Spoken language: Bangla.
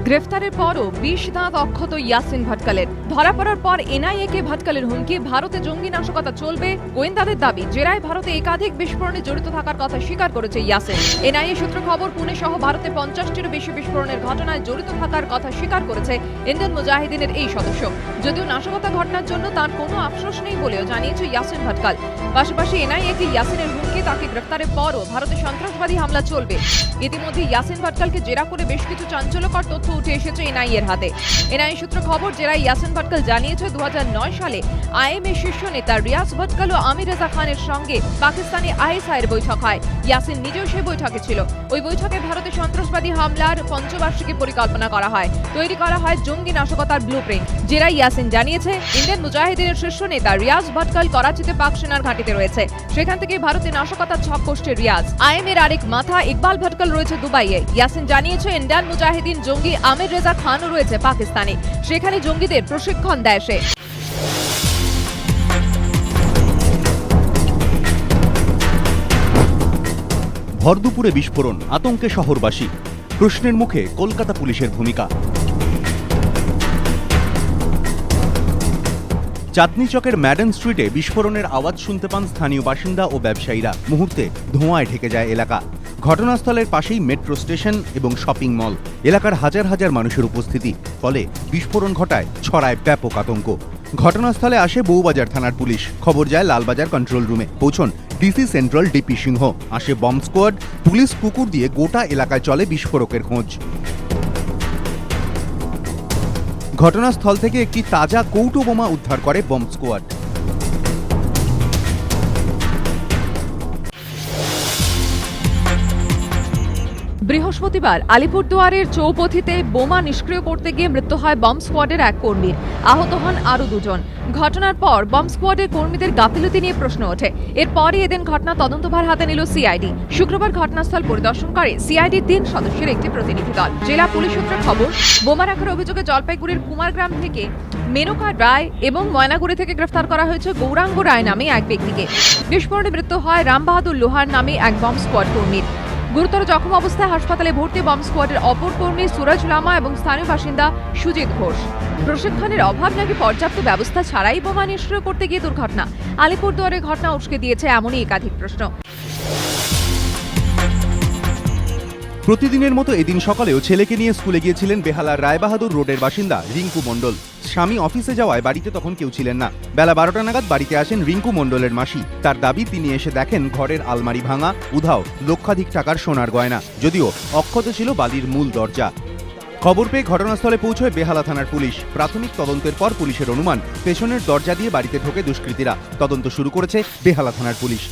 গ্রেফতারের পরও ২০ দাঁত অক্ষত ইয়াসিন ভাটকালের। ধরা পড়ার পর এনআইএ-কে ভাটকালের হুমকি, ভারতে জঙ্গি নাশকতা চলবে। গোয়েন্দাদের দাবি, জেরায় ভারতে একাধিক বিস্ফোরণে জড়িত থাকার কথা স্বীকার করেছে ইয়াসিন। এনআইএ সূত্র খবর, পুনে সহ ভারতে ৫০টিরও বেশি বিস্ফোরণের ঘটনায় জড়িত থাকার কথা স্বীকার করেছে ইন্ডিয়ান মুজাহিদিনের এই সদস্য। যদিও নাশকতা ঘটনার জন্য তার কোনো আফসোস নেই বলেও জানিয়েছে ইয়াসিন ভাটকাল। পাশাপাশি এনআইএ-কে ইয়াসিনের হুমকি, তাকে গ্রেফতারের পরও ভারতে সন্ত্রাসবাদী হামলা চলবে। ইতিমধ্যে ইয়াসিন ভাটকালকে জেরা করে বেশ কিছু চাঞ্চল্যকর তথ্য উঠে এসেছে এনআইএর হাতে। এনআইএ সূত্র খবর, জেরায় ইয়াসিন ভাটকাল জানিয়েছে ২০০৯ সালে আইএমএ শীর্ষ নেতা রিয়াজ ভাটকাল ও আমির রেজা খানের সঙ্গে পাকিস্তানি আইএসআইয়ের বৈঠক হয়। ইয়াসিন নিজেও সেই বৈঠকে ছিল। ওই বৈঠকে ভারতে সন্ত্রাসবাদী হামলার পঞ্চবার্ষিকী পরিকল্পনা করা হয়, তৈরি করা হয় জঙ্গি নাশকতার ব্লুপ্রিন্ট। জেরায় ইয়াসিন জানিয়েছে, ইন্ডিয়ান মুজাহিদিনের শীর্ষ নেতা রিয়াজ ভাটকাল করাচিতে পাক সেনার ঘাঁটিতে রয়েছে। সেখান থেকে ভারতে নাশকতার ছক কষছে রিয়াজ। আইএমএর আরেক মাথা ইকবাল ভাটকাল রয়েছে দুবাইয়ে। ইয়াসিন জানিয়েছে, ইন্ডিয়ান মুজাহিদিন জঙ্গি আমির রেজা খানও রয়েছে পাকিস্তানে। সেখানে জঙ্গিদের প্রশিক্ষণ দেয় সে। ভরদুপুরে বিস্ফোরণ, আতঙ্কে শহরবাসী। প্রশ্নের মুখে কলকাতা পুলিশের ভূমিকা। চাঁদনী চকের ম্যাডান স্ট্রিটে বিস্ফোরণের আওয়াজ শুনতে পান স্থানীয় বাসিন্দা ও ব্যবসায়ীরা। মুহূর্তে ধোঁয়ায় ঢেকে যায় এলাকা। ঘটনাস্থলের পাশেই মেট্রো স্টেশন এবং শপিং মল। এলাকার হাজার হাজার মানুষের উপস্থিতি, ফলে বিস্ফোরণ ঘটায় ছড়ায় ব্যাপক আতঙ্ক। ঘটনাস্থলে আসে বউবাজার থানার পুলিশ। খবর যায় লালবাজার কন্ট্রোল রুমে। পৌঁছন ডিসি সেন্ট্রাল ডিপি সিংহ। আসে বম্ব স্কোয়াড। পুলিশ কুকুর দিয়ে গোটা এলাকায় চলে বিস্ফোরকের খোঁজ। ঘটনাস্থল থেকে একটি তাজা কৌটো বোমা উদ্ধার করে বম্ব স্কোয়াড। বৃহস্পতিবার আলিপুরদুয়ারের চৌপথিতে বোমা নিষ্ক্রিয় করতে গিয়ে মৃত্যু হয় বম্ব স্কোয়াডের এক কর্মীর। আহত হন আরও দুজন। ঘটনার পর বম্ব স্কোয়াডের কর্মীদের গাফিলতি নিয়ে প্রশ্ন ওঠে। এরপরই এদিন ঘটনা তদন্তভার হাতে নিল সিআইডি। শুক্রবার ঘটনাস্থল পরিদর্শন করে সিআইডির ৩ সদস্যের একটি প্রতিনিধি দল। জেলা পুলিশ সূত্রে খবর, বোমা রাখার অভিযোগে জলপাইগুড়ির কুমারগ্রাম থেকে মেনকা রায় এবং ময়নাগুড়ি থেকে গ্রেফতার করা হয়েছে গৌরাঙ্গ রায় নামে এক ব্যক্তিকে। বিস্ফোরণে মৃত্যু হয় রামবাহাদুর লোহার নামে এক বম্ব স্কোয়াড কর্মীর। গুরুতর জখম অবস্থায় হাসপাতালে ভর্তি বম্ব স্কোয়াডের অপর কর্মী সুরজ লামা এবং স্থানীয় বাসিন্দা সুজিত ঘোষ। প্রশিক্ষণের অভাব নাকি পর্যাপ্ত ব্যবস্থা ছাড়াই বোমা নিষ্ক্রিয় করতে গিয়ে দুর্ঘটনা। আলিপুরদুয়ারে ঘটনা উস্কে দিয়েছে এমনই একাধিক প্রশ্ন। প্রতিদিনের মতো এদিন সকালেও ছেলেকে নিয়ে স্কুলে গিয়েছিলেন বেহালার রায়বাহাদুর রোডের বাসিন্দা রিঙ্কু মণ্ডল। স্বামী অফিসে যাওয়ায় বাড়িতে তখন কেউ ছিলেন না। বেলা 12টা নাগাদ বাড়িতে আসেন রিঙ্কু মণ্ডলের মাসি। তার দাবি, তিনি এসে দেখেন ঘরের আলমারি ভাঙা, উধাও লক্ষাধিক টাকার সোনার গয়না। যদিও অক্ষত ছিল বালির মূল দরজা। খবর পেয়ে ঘটনাস্থলে পৌঁছয় বেহালা থানার পুলিশ। প্রাথমিক তদন্তের পর পুলিশের অনুমান, পেছনের দরজা দিয়ে বাড়িতে ঢোকে দুষ্কৃতীরা। তদন্ত শুরু করেছে বেহালা থানার পুলিশ।